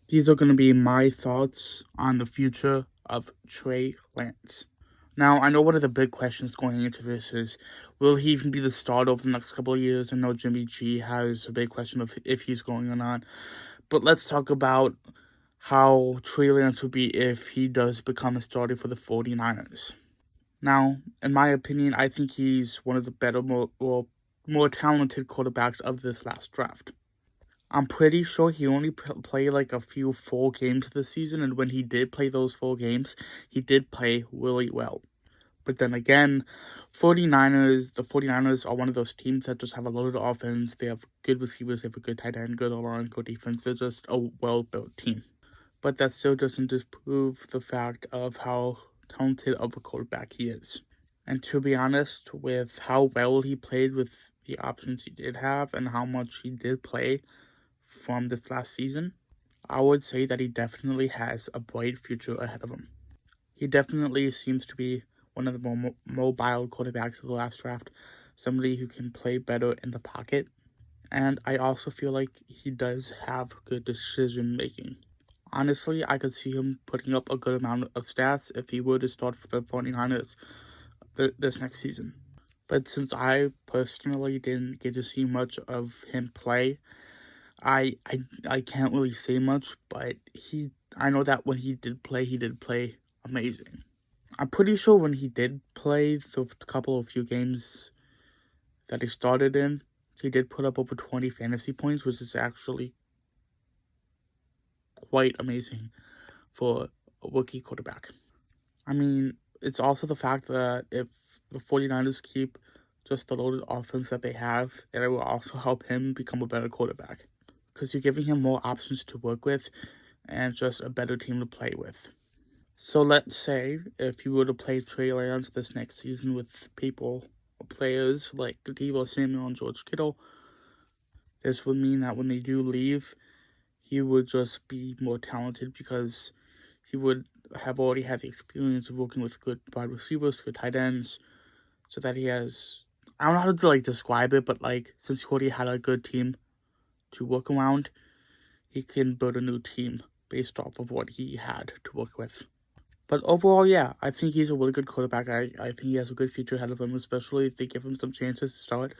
these are going to be my thoughts on the future of Trey Lance. Now, I know one of the big questions going into this is, will he even be the starter over the next couple of years? I know Jimmy G has a big question of if he's going or not. But let's talk about how Trey Lance would be if he does become a starter for the 49ers. Now, in my opinion, I think he's one of the better, more talented quarterbacks of this last draft. I'm pretty sure he only played like a few full games this season, and when he did play those full games, he did play really well. But then again, the 49ers are one of those teams that just have a loaded offense. They have good receivers, they have a good tight end, good O-line, good defense. They're just a well-built team. But that still doesn't disprove the fact of how talented of a quarterback he is. And to be honest, with how well he played with the options he did have and how much he did play from this last season, I would say that he definitely has a bright future ahead of him. He definitely seems to be one of the more mobile quarterbacks of the last draft, somebody who can play better in the pocket. And I also feel like he does have good decision making. Honestly, I could see him putting up a good amount of stats if he were to start for the 49ers this next season. But since I personally didn't get to see much of him play, I can't really say much, but I know that when he did play amazing. I'm pretty sure when he did play the few games that he started in, he did put up over 20 fantasy points, which is actually quite amazing for a rookie quarterback. I mean, it's also the fact that if the 49ers keep just the loaded offense that they have, that it will also help him become a better quarterback. Because you're giving him more options to work with and just a better team to play with. So let's say if you were to play Trey Lance this next season with players like Deebo Samuel and George Kittle, this would mean that when they do leave, he would just be more talented because he would have already had the experience of working with good wide receivers, good tight ends, so that he has, I don't know how to describe it, but since he already had a good team to work around, he can build a new team based off of what he had to work with. But overall, yeah, I think he's a really good quarterback. I think he has a good future ahead of him, especially if they give him some chances to start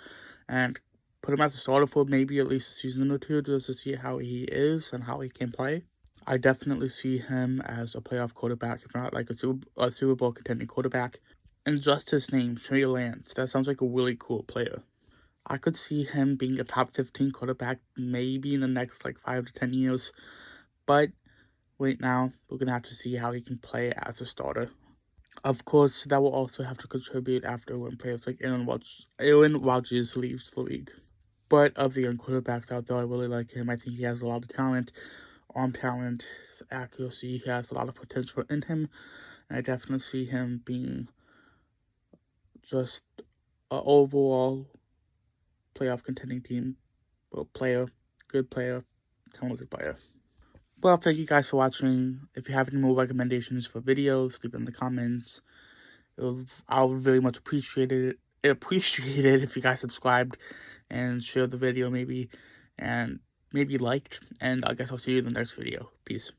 and put him as a starter for maybe at least a season or two just to see how he is and how he can play. I definitely see him as a playoff quarterback, if not like a Super Bowl contending quarterback. And just his name, Trey Lance, that sounds like a really cool player. I could see him being a top 15 quarterback maybe in the next 5 to 10 years. But right now, we're going to have to see how he can play as a starter. Of course, that will also have to contribute after when players like Aaron Rodgers leaves the league. But of the young quarterbacks out there, I really like him. I think he has a lot of talent, arm talent, accuracy. He has a lot of potential in him. And I definitely see him being just an overall playoff contending team, good player, talented player. Well, thank you guys for watching. If you have any more recommendations for videos, leave them in the comments. I would very much appreciate it if you guys subscribed and shared the video maybe, and maybe liked. And I guess I'll see you in the next video. Peace.